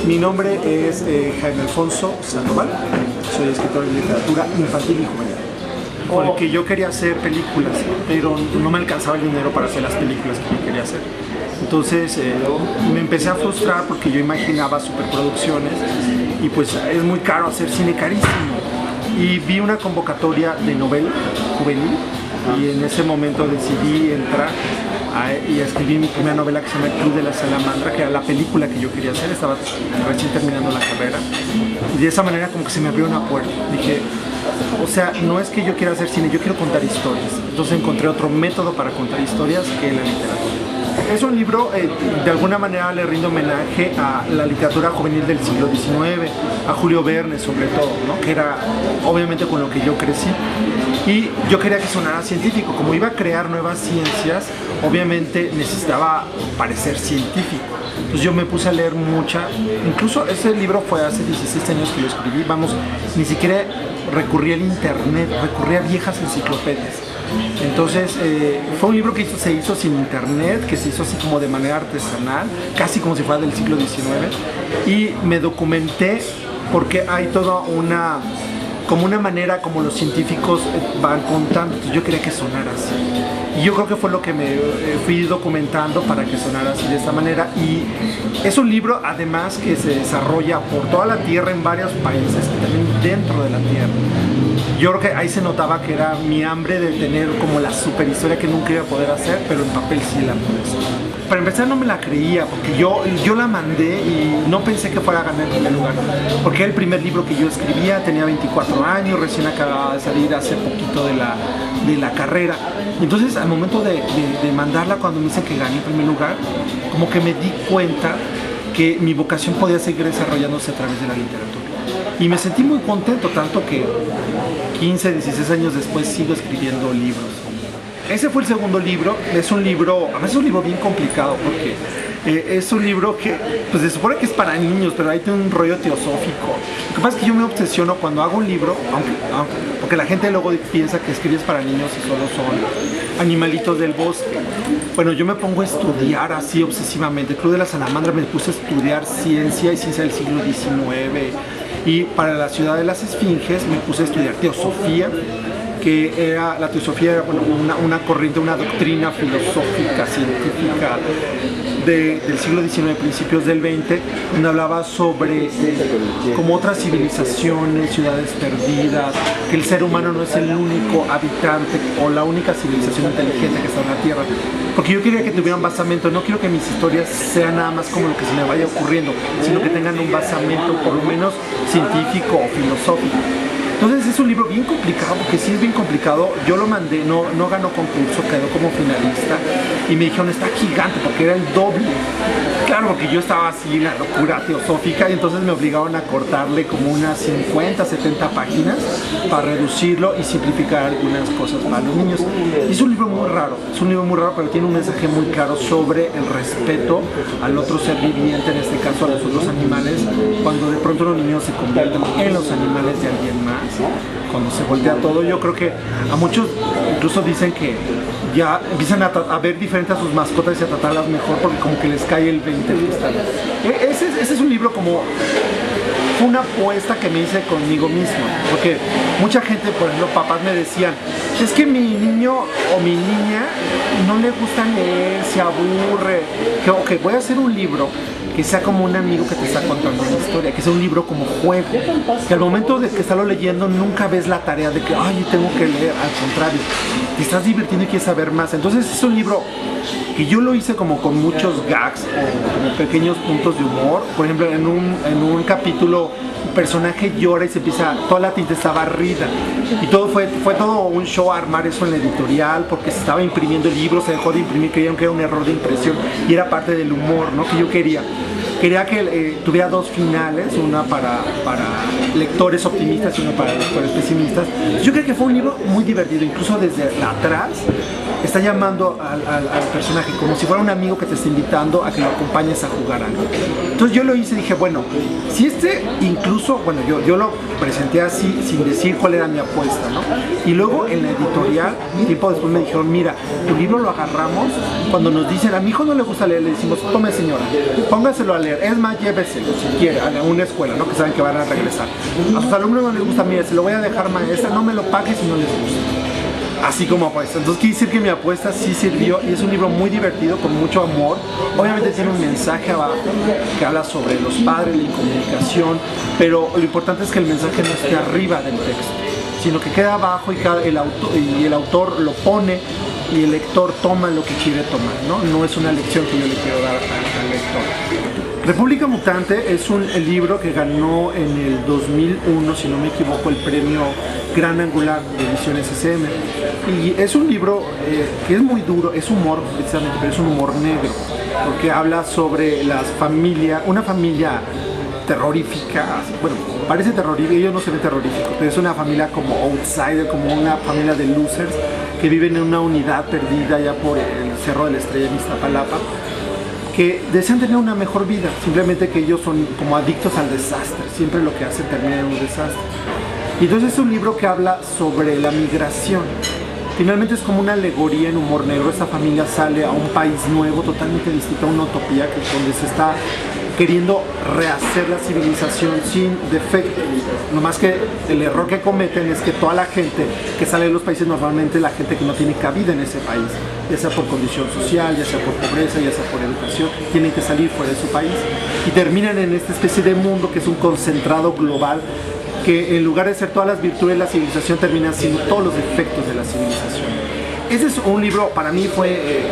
Mi nombre es Jaime Alfonso Sandoval, soy escritor de literatura infantil y juvenil. Porque yo quería hacer películas, pero no me alcanzaba el dinero para hacer las películas que yo quería hacer. Entonces me empecé a frustrar porque yo imaginaba superproducciones y pues es muy caro hacer cine, carísimo. Y vi una convocatoria de novela juvenil y en ese momento decidí entrar y escribí mi primera novela que se llama El Club de la Salamandra, que era la película que yo quería hacer. Estaba recién terminando la carrera y de esa manera como que se me abrió una puerta. Dije, o sea, no es que yo quiera hacer cine, yo quiero contar historias. Entonces encontré otro método para contar historias que la literatura. Es un libro, de alguna manera le rindo homenaje a la literatura juvenil del siglo XIX, a Julio Verne sobre todo, ¿no? Que era obviamente con lo que yo crecí. Y yo quería que sonara científico. Como iba a crear nuevas ciencias, obviamente necesitaba parecer científico. Entonces yo me puse a leer mucha, incluso ese libro fue hace 16 años que lo escribí, vamos, ni siquiera recurrí al internet, recurrí a viejas enciclopedias. Entonces fue un libro que se hizo sin internet, que se hizo así como de manera artesanal, casi como si fuera del siglo XIX, y me documenté porque hay toda una manera como los científicos van contando. Entonces yo quería que sonara así. Y yo creo que fue lo que me fui documentando para que sonara así de esta manera. Y es un libro además que se desarrolla por toda la Tierra en varios países y también dentro de la Tierra. Yo creo que ahí se notaba que era mi hambre de tener como la super historia que nunca iba a poder hacer, pero en papel sí la pude hacer. Para empezar no me la creía, porque yo la mandé y no pensé que fuera a ganar el primer lugar. Porque era el primer libro que yo escribía, tenía 24 años, recién acababa de salir hace poquito de la carrera. Entonces al momento de mandarla, cuando me dicen que gané el primer lugar, como que me di cuenta que mi vocación podía seguir desarrollándose a través de la literatura. Y me sentí muy contento, tanto que 15, 16 años después sigo escribiendo libros. Ese fue el segundo libro, es un libro, además es un libro bien complicado porque es un libro que pues se supone que es para niños, pero ahí tiene un rollo teosófico. Lo que pasa es que yo me obsesiono cuando hago un libro, porque la gente luego piensa que escribes para niños y solo son animalitos del bosque. Bueno, yo me pongo a estudiar así obsesivamente. El Club de la Salamandra me puse a estudiar ciencia y ciencia del siglo XIX. Y para la ciudad de las Esfinges me puse a estudiar teosofía, que era, la teosofía era bueno, una corriente, una doctrina filosófica, científica del siglo XIX, principios del XX, donde hablaba sobre como otras civilizaciones, ciudades perdidas, que el ser humano no es el único habitante o la única civilización inteligente que está en la Tierra. Porque yo quería que tuviera un basamento, no quiero que mis historias sean nada más como lo que se me vaya ocurriendo, sino que tengan un basamento por lo menos científico o filosófico. Entonces es un libro bien complicado, porque sí es bien complicado. Yo lo mandé, no ganó concurso, quedó como finalista y me dijeron, está gigante, porque era el doble. Claro, porque yo estaba así en la locura teosófica y entonces me obligaron a cortarle como unas 50, 70 páginas para reducirlo y simplificar algunas cosas para los niños. Y es un libro muy raro, pero tiene un mensaje muy claro sobre el respeto al otro ser viviente, en este caso a los otros animales, cuando de pronto los niños se convierten en los animales de alguien más. Cuando se voltea todo, yo creo que a muchos incluso dicen que ya empiezan a ver diferente a sus mascotas y a tratarlas mejor porque como que les cae el 20 cristal. Ese es un libro como una apuesta que me hice conmigo mismo, porque mucha gente, por ejemplo, papás me decían, es que mi niño o mi niña no le gusta leer, se aburre, que voy a hacer un libro que sea como un amigo que te está contando una historia, que sea un libro como juego, que al momento de que estás leyendo nunca ves la tarea de que, ay, tengo que leer, al contrario, te estás divirtiendo y quieres saber más. Entonces es un libro que yo lo hice como con muchos gags, como pequeños puntos de humor. Por ejemplo, en un capítulo un personaje llora y se empieza, toda la tinta está barrida y todo fue todo un show armar eso en la editorial, porque se estaba imprimiendo el libro, se dejó de imprimir, creyeron que era un error de impresión y era parte del humor, ¿no?, que yo quería que tuviera dos finales, una para lectores optimistas y una para lectores pesimistas. Yo creo que fue un libro muy divertido, incluso desde atrás está llamando al personaje como si fuera un amigo que te está invitando a que lo acompañes a jugar algo. Entonces yo lo hice y dije, bueno, si incluso, bueno, yo lo presenté así sin decir cuál era mi apuesta, ¿no? Y luego en la editorial, tiempo después me dijeron, mira, tu libro lo agarramos, cuando nos dicen, a mi hijo no le gusta leer, le decimos, tome señora, póngaselo a leer leer. Es más, lléveselo si quiere a una escuela, ¿no? Que saben que van a regresar. A sus alumnos no les gusta, mire, se lo voy a dejar maestra, no me lo pague si no les gusta. Así como apuesta. Entonces quiere decir que mi apuesta sí sirvió y es un libro muy divertido, con mucho amor. Obviamente tiene un mensaje abajo que habla sobre los padres, la incomunicación, pero lo importante es que el mensaje no esté arriba del texto, sino que queda abajo y el autor lo pone y el lector toma lo que quiere tomar, ¿no? No es una lección que yo le quiero dar al lector. República Mutante es un libro que ganó en el 2001, si no me equivoco, el premio Gran Angular de Ediciones SM. Y es un libro que es muy duro, es humor precisamente, pero es un humor negro, porque habla sobre una familia terrorífica, bueno, parece terrorífica, ellos no se ven terroríficos, pero es una familia como outsider, como una familia de losers que viven en una unidad perdida allá por el Cerro de la Estrella en Iztapalapa, que desean tener una mejor vida, simplemente que ellos son como adictos al desastre, siempre lo que hacen termina en un desastre. Y entonces es un libro que habla sobre la migración. Finalmente es como una alegoría en humor negro. Esta familia sale a un país nuevo, totalmente distinto, a una utopía donde se está queriendo rehacer la civilización sin defecto. No más que el error que cometen es que toda la gente que sale de los países, normalmente la gente que no tiene cabida en ese país, ya sea por condición social, ya sea por pobreza, ya sea por educación, tienen que salir fuera de su país y terminan en esta especie de mundo que es un concentrado global, que en lugar de ser todas las virtudes de la civilización terminan siendo todos los defectos de la civilización. Ese es un libro, para mí fue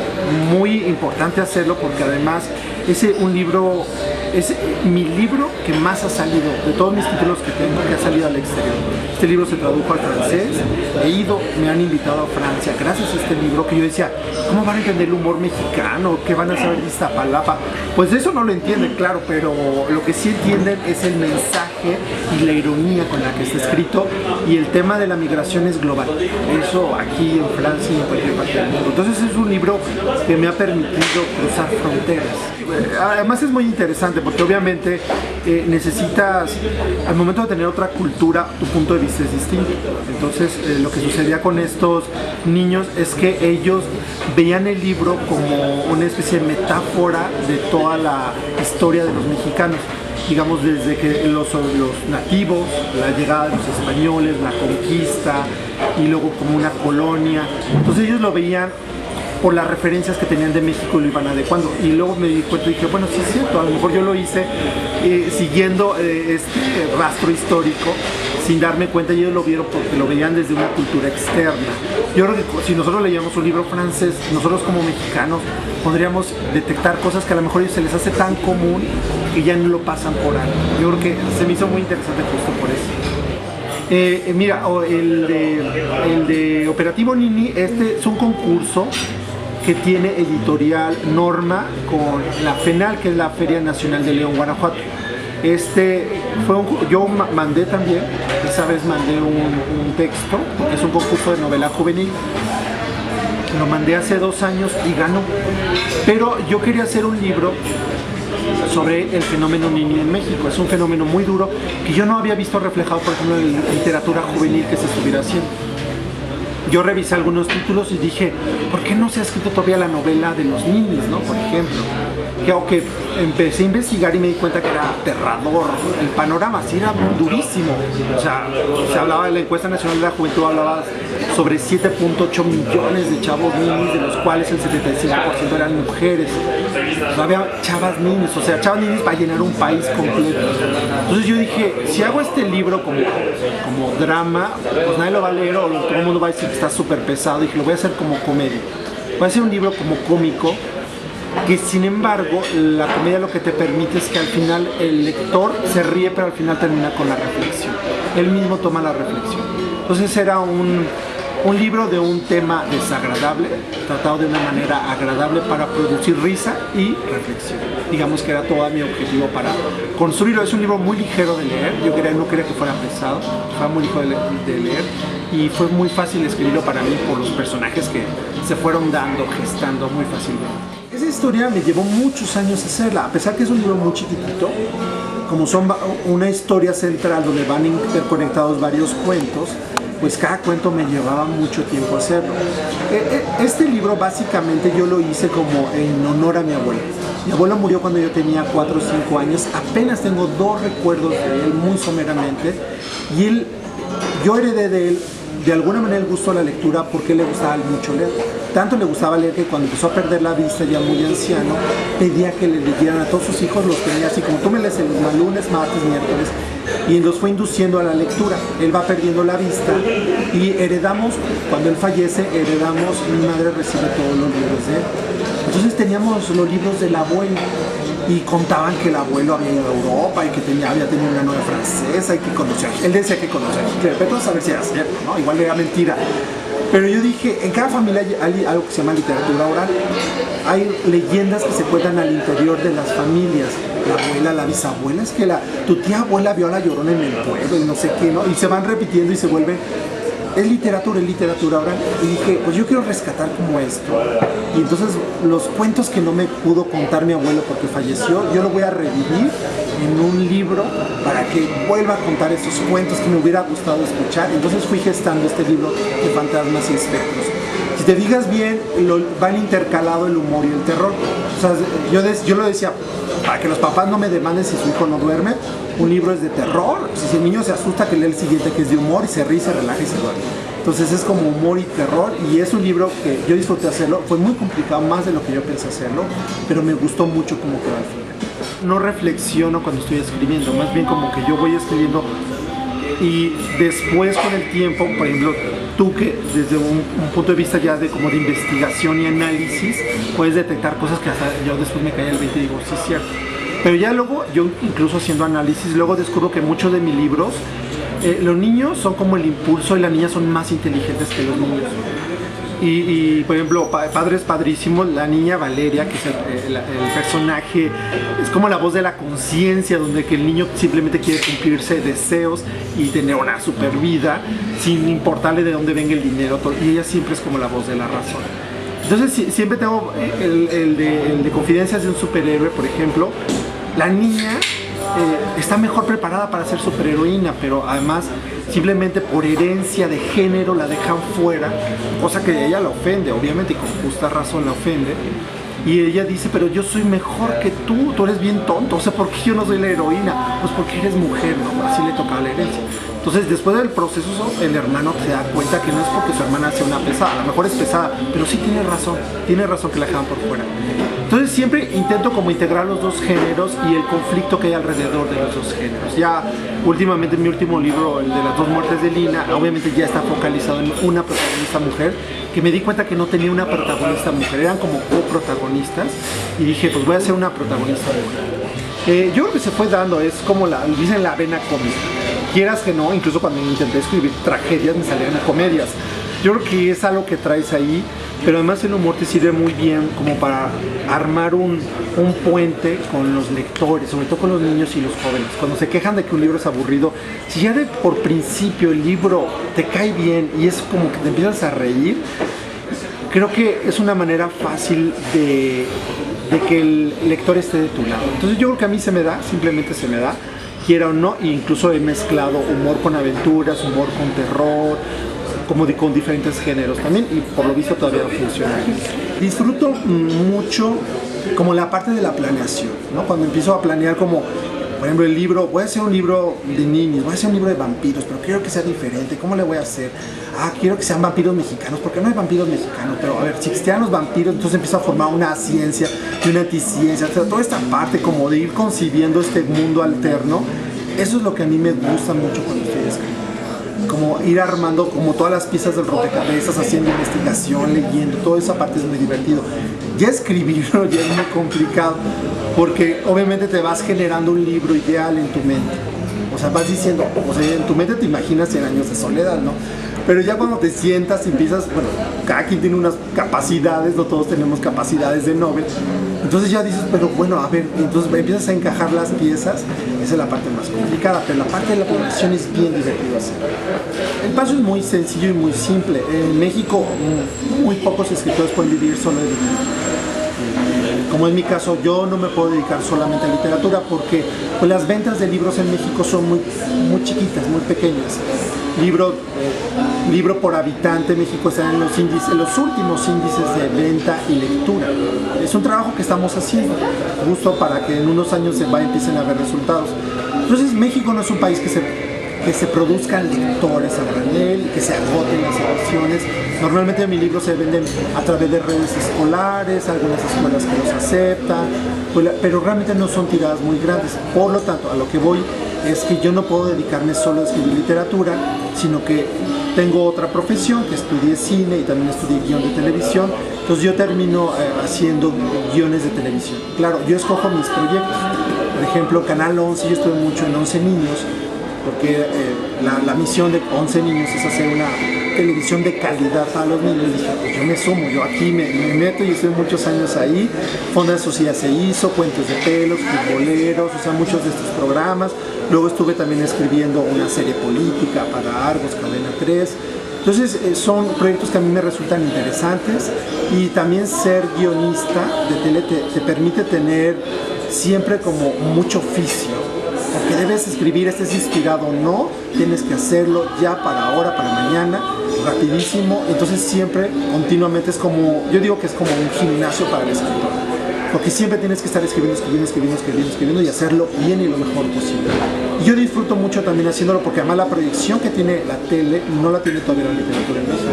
muy importante hacerlo, porque además es mi libro que más ha salido, de todos mis títulos que tengo, que ha salido al exterior. Este libro se tradujo al francés, me han invitado a Francia gracias a este libro, que yo decía, ¿cómo van a entender el humor mexicano? ¿Qué van a saber de Iztapalapa? Pues eso no lo entienden, claro, pero lo que sí entienden es el mensaje y la ironía con la que está escrito, y el tema de la migración es global. Eso aquí en Francia y en cualquier parte del mundo. Entonces es un libro que me ha permitido cruzar fronteras. Además es muy interesante porque obviamente necesitas, al momento de tener otra cultura, tu punto de vista es distinto. Entonces lo que sucedía con estos niños es que ellos veían el libro como una especie de metáfora de toda la historia de los mexicanos, digamos desde que los nativos, la llegada de los españoles, la conquista y luego como una colonia. Entonces ellos lo veían por las referencias que tenían de México y lo iban adecuando, y luego me di cuenta y dije, bueno, sí es cierto, a lo mejor yo lo hice siguiendo este rastro histórico sin darme cuenta, y ellos lo vieron porque lo veían desde una cultura externa. Yo creo que si nosotros leíamos un libro francés, nosotros como mexicanos podríamos detectar cosas que a lo mejor a ellos se les hace tan común que ya no lo pasan por alto. Yo creo que se me hizo muy interesante justo por eso. Mira, el de Operativo Nini, este es un concurso que tiene editorial Norma con la FENAL, que es la Feria Nacional de León, Guanajuato. Yo mandé también, esa vez mandé un texto, es un concurso de novela juvenil. Lo mandé hace 2 años y ganó. Pero yo quería hacer un libro sobre el fenómeno Nini en México. Es un fenómeno muy duro que yo no había visto reflejado, por ejemplo, en la literatura juvenil que se estuviera haciendo. Yo revisé algunos títulos y dije, ¿por qué no se ha escrito todavía la novela de los ninis, ¿no? Por ejemplo. Que empecé a investigar y me di cuenta que era aterrador. El panorama sí era durísimo. O sea, se hablaba de la encuesta nacional de la juventud, hablaba sobre 7.8 millones de chavos ninis, de los cuales el 75% eran mujeres. No había chavas ninis, o sea, chavas ninis para llenar un país completo. Entonces yo dije, si hago este libro como drama, pues nadie lo va a leer, o todo el mundo va a decir que está súper pesado. Dije, lo voy a hacer como comedia. Voy a hacer un libro como cómico, que sin embargo la comedia lo que te permite es que al final el lector se ríe, pero al final termina con la reflexión. Él mismo toma la reflexión. Entonces era un libro de un tema desagradable, tratado de una manera agradable para producir risa y reflexión. Digamos que era todo mi objetivo para construirlo. Es un libro muy ligero de leer, no quería que fuera pesado, fue muy ligero de leer, y fue muy fácil escribirlo para mí por los personajes que se fueron gestando muy fácilmente. Esa historia me llevó muchos años hacerla, a pesar que es un libro muy chiquitito, como son una historia central donde van interconectados varios cuentos. pues cada cuento me llevaba mucho tiempo hacerlo. Este libro básicamente yo lo hice como en honor a mi abuelo. Mi abuelo murió cuando yo tenía 4 o 5 años, apenas tengo 2 recuerdos de él muy someramente, y yo heredé de él de alguna manera el gusto a la lectura porque le gustaba mucho leer. Tanto le gustaba leer que cuando empezó a perder la vista, ya muy anciano, pedía que le leyeran a todos sus hijos, los tenía así como tú me lees el lunes, martes, miércoles, y los fue induciendo a la lectura. Él va perdiendo la vista y heredamos, cuando él fallece, mi madre recibe todos los libros de él. Entonces teníamos los libros del abuelo y contaban que el abuelo había ido a Europa y que había tenido una novia francesa y que conocía. Él decía que conocía a Hitler, pero a saber si era cierto, ¿no? Igual era mentira. Pero yo dije, en cada familia hay algo que se llama literatura oral. Hay leyendas que se cuentan al interior de las familias. La abuela, la bisabuela, es que tu tía abuela vio a la Llorona en el pueblo y no sé qué, ¿no? Y se van repitiendo y se vuelve... Es literatura oral. Y dije, pues yo quiero rescatar como esto. Y entonces los cuentos que no me pudo contar mi abuelo porque falleció, yo lo voy a revivir en un libro para que vuelva a contar esos cuentos que me hubiera gustado escuchar. Entonces fui gestando este libro de fantasmas y espectros. Si te fijas bien, van intercalado el humor y el terror. O sea, yo lo decía, para que los papás no me demanden si su hijo no duerme, un libro es de terror. Si el niño se asusta, que lee el siguiente que es de humor y se ríe, se relaja y se duerme. Entonces es como humor y terror, y es un libro que yo disfruté hacerlo. Fue muy complicado, más de lo que yo pensé hacerlo, pero me gustó mucho cómo quedó al final. No reflexiono cuando estoy escribiendo, más bien como que yo voy escribiendo y después con el tiempo, por ejemplo, tú que desde un punto de vista ya de como de investigación y análisis puedes detectar cosas que hasta yo después me cae el 20 y digo, sí es cierto. Pero ya luego, yo incluso haciendo análisis, luego descubro que muchos de mis libros, los niños son como el impulso y las niñas son más inteligentes que los niños. Y por ejemplo, Padres Padrísimos, la niña Valeria, que es el personaje, es como la voz de la conciencia, donde que el niño simplemente quiere cumplirse deseos y tener una super vida, sin importarle de dónde venga el dinero, y ella siempre es como la voz de la razón. Entonces siempre tengo el de Confidencias de un superhéroe, por ejemplo. La niña está mejor preparada para ser superheroína, pero además simplemente por herencia de género la dejan fuera, cosa que a ella la ofende, obviamente, y con justa razón la ofende. Y ella dice, pero yo soy mejor que tú eres bien tonto, o sea, ¿por qué yo no soy la heroína? Pues porque eres mujer, ¿no? Así le tocaba la herencia. Entonces, después del proceso, el hermano se da cuenta que no es porque su hermana sea una pesada, a lo mejor es pesada, pero sí tiene razón que la dejan por fuera. Entonces, siempre intento como integrar los dos géneros y el conflicto que hay alrededor de los dos géneros. Ya, últimamente, en mi último libro, el de las 2 muertes de Lina, obviamente ya está focalizado en una protagonista mujer, que me di cuenta que no tenía una protagonista mujer, eran como coprotagonistas, y dije, pues voy a hacer una protagonista mujer. Yo creo que se fue dando, es como dicen la vena cómica. Quieras que no, incluso cuando intenté escribir tragedias me salían comedias. Yo creo que es algo que traes ahí, pero además el humor te sirve muy bien como para armar un puente con los lectores, sobre todo con los niños y los jóvenes. Cuando se quejan de que un libro es aburrido, si ya de por principio el libro te cae bien y es como que te empiezas a reír, creo que es una manera fácil de que el lector esté de tu lado. Entonces yo creo que a mí simplemente se me da, quiera o no, e incluso he mezclado humor con aventuras, humor con terror, como con diferentes géneros también, y por lo visto todavía funciona. Disfruto mucho como la parte de la planeación, ¿no? Cuando empiezo a planear como, por ejemplo, el libro, voy a hacer un libro de niños, voy a hacer un libro de vampiros, pero quiero que sea diferente, ¿cómo le voy a hacer? Quiero que sean vampiros mexicanos, porque no hay vampiros mexicanos, pero a ver, si existieran los vampiros, entonces empiezo a formar una ciencia y una anticiencia, o sea, toda esta parte como de ir concibiendo este mundo alterno, eso es lo que a mí me gusta mucho cuando estoy escribiendo. Como ir armando como todas las piezas del rompecabezas, haciendo investigación, leyendo, toda esa parte es muy divertido. Ya escribirlo ya es muy complicado, porque obviamente te vas generando un libro ideal en tu mente. O sea, vas diciendo, o sea, en tu mente te imaginas 100 años de soledad, ¿no? Pero ya cuando te sientas y empiezas, bueno, cada quien tiene unas capacidades, no todos tenemos capacidades de Nobel. Entonces ya dices, pero bueno, a ver, entonces empiezas a encajar las piezas, esa es la parte más complicada, pero la parte de la población es bien divertido hacer. El paso es muy sencillo y muy simple. En México, muy pocos escritores pueden vivir solo de literatura. Como en mi caso, yo no me puedo dedicar solamente a literatura porque pues, las ventas de libros en México son muy chiquitas, muy pequeñas. libro por habitante. México está en los índices, los últimos índices de venta y lectura. Es un trabajo que estamos haciendo justo para que en unos años empiecen a ver resultados. Entonces México no es un país que se produzcan lectores a granel, que se agoten las ediciones. Normalmente mis libros se venden a través de redes escolares, algunas escuelas que los aceptan, pero realmente no son tiradas muy grandes. Por lo tanto, a lo que voy es que yo no puedo dedicarme solo a escribir literatura, sino que tengo otra profesión, que estudié cine y también estudié guión de televisión. Entonces yo termino haciendo guiones de televisión. Claro, yo escojo mis proyectos. Por ejemplo, Canal 11, yo estuve mucho en 11 Niños, porque la misión de 11 Niños es hacer una televisión de calidad para los niños. Y dije, pues yo me sumo, yo aquí me meto y estuve muchos años ahí. Fonda de Sociedad se hizo, Cuentos de Pelos, Futboleros, o sea, muchos de estos programas. Luego estuve también escribiendo una serie política para Argos, Cadena 3. Entonces son proyectos que a mí me resultan interesantes, y también ser guionista de tele te permite tener siempre como mucho oficio, porque debes escribir, estés inspirado o no, tienes que hacerlo ya para ahora, para mañana, rapidísimo. Entonces siempre, continuamente es como, yo digo que es como un gimnasio para el escritor, porque siempre tienes que estar escribiendo y hacerlo bien y lo mejor posible. Y yo disfruto mucho también haciéndolo, porque además la proyección que tiene la tele no la tiene todavía la literatura en México.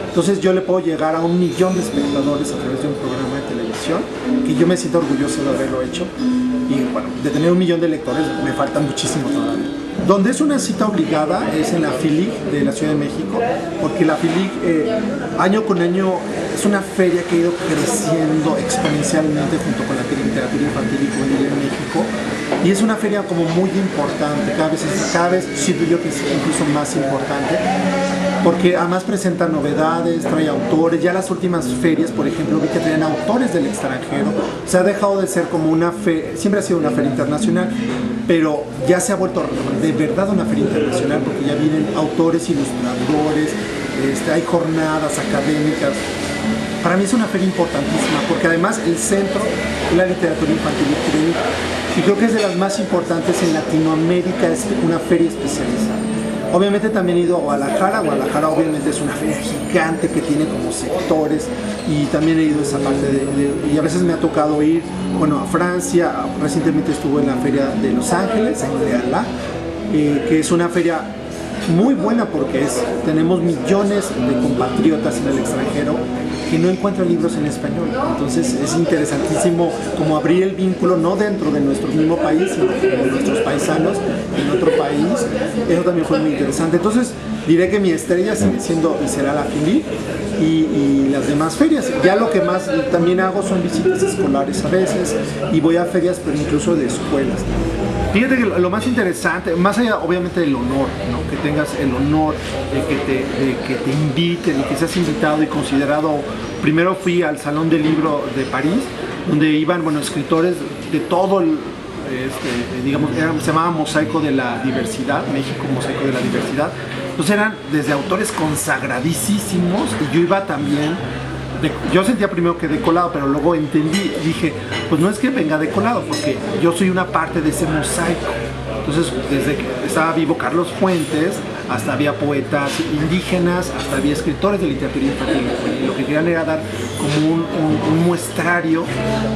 Entonces yo le puedo llegar a 1 millón de espectadores a través de un programa de televisión, que yo me siento orgulloso de haberlo hecho. Y bueno, de tener 1 millón de lectores me falta muchísimo todavía. Donde es una cita obligada es en la FILIC de la Ciudad de México, porque la FILIC año con año es una feria que ha ido creciendo exponencialmente junto con la literatura infantil y juvenil en México, y es una feria como muy importante, cada vez siento yo que es incluso más importante, porque además presenta novedades, trae autores. Ya las últimas ferias, por ejemplo, vi que traen autores del extranjero. Se ha dejado de ser como una feria, siempre ha sido una feria internacional, pero ya se ha vuelto de verdad una feria internacional, porque ya vienen autores, ilustradores, hay jornadas académicas. Para mí es una feria importantísima, porque además el centro de la literatura infantil y juvenil, y creo que es de las más importantes en Latinoamérica, es una feria especializada. Obviamente también he ido a Guadalajara. Guadalajara obviamente es una feria gigante que tiene como sectores, y también he ido a esa parte y a veces me ha tocado ir, bueno, a Francia. Recientemente estuve en la feria de Los Ángeles, en Leala, que es una feria muy buena, porque tenemos millones de compatriotas en el extranjero que no encuentran libros en español. Entonces es interesantísimo como abrir el vínculo, no dentro de nuestro mismo país, sino con nuestros paisanos en otro país. Eso también fue muy interesante. Entonces diré que mi estrella sigue siendo y será la FILIC y las demás ferias. Ya lo que más también hago son visitas escolares a veces, y voy a ferias, pero incluso de escuelas. Fíjate que lo más interesante, más allá obviamente del honor, ¿no? Que tengas el honor de que te inviten y que seas invitado y considerado. Primero fui al Salón del Libro de París, donde iban, bueno, escritores de todo digamos, se llamaba Mosaico de la Diversidad, México Mosaico de la Diversidad. Entonces eran desde autores consagradísimos, y yo iba también. Yo sentía primero que de colado, pero luego entendí, dije, pues no es que venga de colado, porque yo soy una parte de ese mosaico. Entonces, desde que estaba vivo Carlos Fuentes, hasta había poetas indígenas, hasta había escritores de literatura infantil. Y lo que querían era dar como un muestrario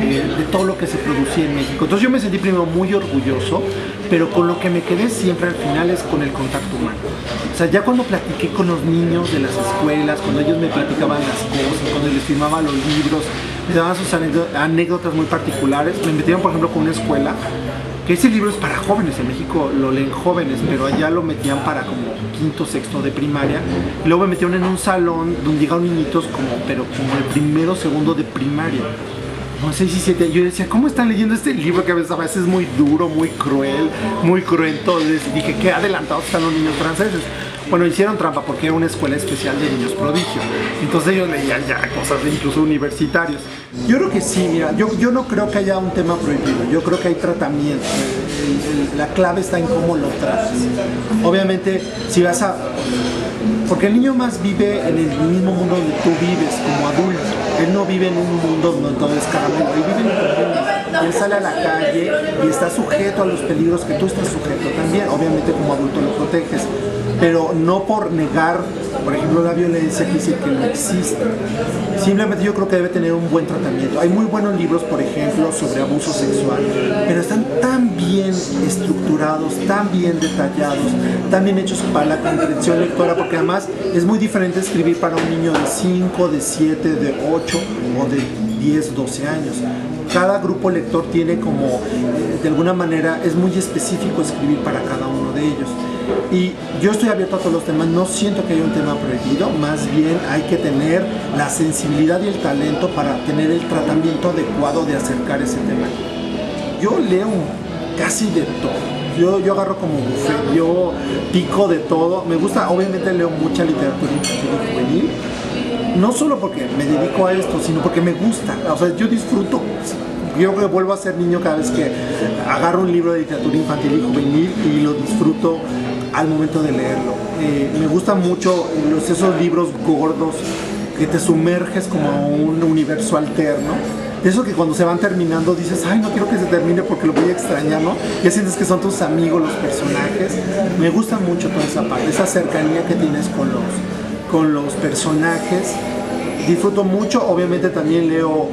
de todo lo que se producía en México. Entonces yo me sentí primero muy orgulloso, pero con lo que me quedé siempre al final es con el contacto humano. O sea, ya cuando platiqué con los niños de las escuelas, cuando ellos me platicaban las cosas, cuando les firmaba los libros, me daban sus anécdotas muy particulares. Me metieron, por ejemplo, con una escuela, que ese libro es para jóvenes. En México lo leen jóvenes, pero allá lo metían para como quinto, sexto de primaria. Y luego me metieron en un salón donde llegaron niñitos pero como de primero, segundo de primaria. No, 6 y 7. Yo decía, ¿cómo están leyendo este libro que a veces es muy duro, muy cruel, muy cruento? Les dije, qué adelantados están los niños franceses. Bueno, hicieron trampa, porque era una escuela especial de niños prodigio. Entonces ellos leían ya cosas de incluso universitarios. Yo creo que sí, mira, yo no creo que haya un tema prohibido. Yo creo que hay tratamiento. La clave está en cómo lo tratas. Obviamente, si vas a... Porque el niño más vive en el mismo mundo donde tú vives como adulto. Él no vive en un mundo donde todo es caramelo. Él vive en un mundo. él sale a la calle y está sujeto a los peligros que tú estás sujeto también. Obviamente como adulto lo proteges, pero no por negar, por ejemplo, la violencia que dice que no existe. Simplemente yo creo que debe tener un buen tratamiento. Hay muy buenos libros, por ejemplo, sobre abuso sexual, pero están tan bien estructurados, tan bien detallados, tan bien hechos para la comprensión lectora, porque además es muy diferente escribir para un niño de 5, de 7, de 8 o de 10, 12 años. Cada grupo lector tiene como, de alguna manera, es muy específico escribir para cada uno de ellos. Y yo estoy abierto a todos los temas, no siento que haya un tema prohibido, más bien hay que tener la sensibilidad y el talento para tener el tratamiento adecuado de acercar ese tema. Yo leo casi de todo, yo agarro como buffet, yo pico de todo, me gusta, obviamente leo mucha literatura infantil y juvenil, no solo porque me dedico a esto, sino porque me gusta, o sea, yo disfruto. Yo creo que vuelvo a ser niño cada vez que agarro un libro de literatura infantil y juvenil y lo disfruto al momento de leerlo. Me gustan mucho esos libros gordos que te sumerges como a un universo alterno. Eso que cuando se van terminando dices, ay, no quiero que se termine porque lo voy a extrañar, ¿no? Ya sientes que son tus amigos los personajes. Me gusta mucho toda esa parte, esa cercanía que tienes con los personajes. Disfruto mucho, obviamente también leo,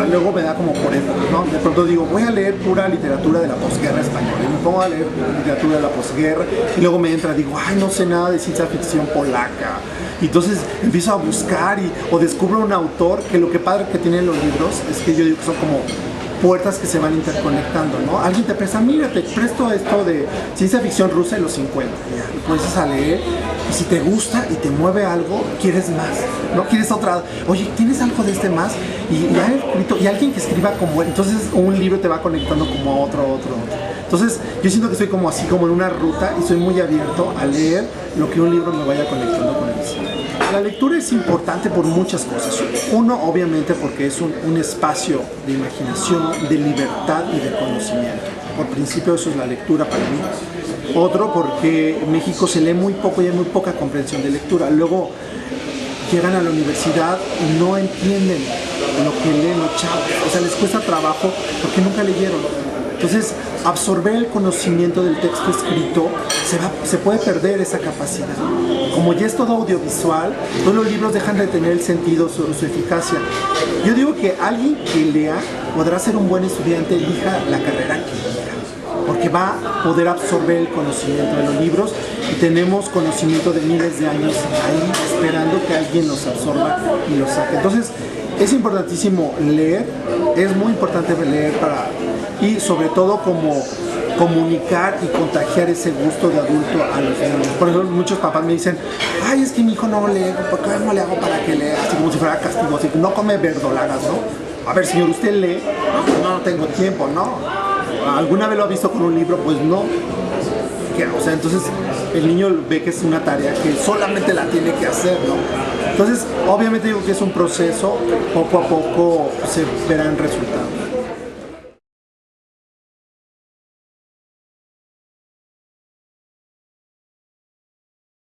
luego me da como por épocas, ¿no? De pronto digo, voy a leer pura literatura de la posguerra española, y me pongo a leer literatura de la posguerra, y luego me entra, digo, ay, no sé nada de ciencia ficción polaca, y entonces empiezo a buscar o descubro un autor que lo que padre que tienen los libros es que yo digo que son como puertas que se van interconectando, ¿no? Alguien te presta, mira, te presto esto de ciencia ficción rusa de los 50, y comienzas a leer, y si te gusta y te mueve algo, quieres más, ¿no? Quieres otra, oye, ¿tienes algo de este más? Y alguien que escriba como él, entonces un libro te va conectando como a otro. Entonces, yo siento que soy como así, como en una ruta, y soy muy abierto a leer lo que un libro me vaya conectando con el cine. La lectura es importante por muchas cosas. Uno, obviamente, porque es un espacio de imaginación, de libertad y de conocimiento. Por principio, eso es la lectura para mí. Otro, porque en México se lee muy poco y hay muy poca comprensión de lectura. Luego llegan a la universidad y no entienden lo que leen los chavos. O sea, les cuesta trabajo porque nunca leyeron. Entonces, absorber el conocimiento del texto escrito, se puede perder esa capacidad. Como ya es todo audiovisual, todos los libros dejan de tener el sentido, su eficacia. Yo digo que alguien que lea podrá ser un buen estudiante, elija la carrera que elija, porque va a poder absorber el conocimiento de los libros y tenemos conocimiento de miles de años ahí esperando que alguien los absorba y los saque. Entonces, es importantísimo leer, es muy importante leer y sobre todo como comunicar y contagiar ese gusto de adulto a los niños. Por ejemplo, muchos papás me dicen, ay, es que mi hijo no lee, ¿por qué no le hago para que lea? Así como si fuera castigo, así que no come verdolagas, ¿no? A ver, señor, ¿usted lee? No tengo tiempo, ¿no? ¿Alguna vez lo ha visto con un libro? Pues no. O sea, entonces el niño ve que es una tarea que solamente la tiene que hacer, ¿no? Entonces, obviamente digo que es un proceso, poco a poco se verán resultados.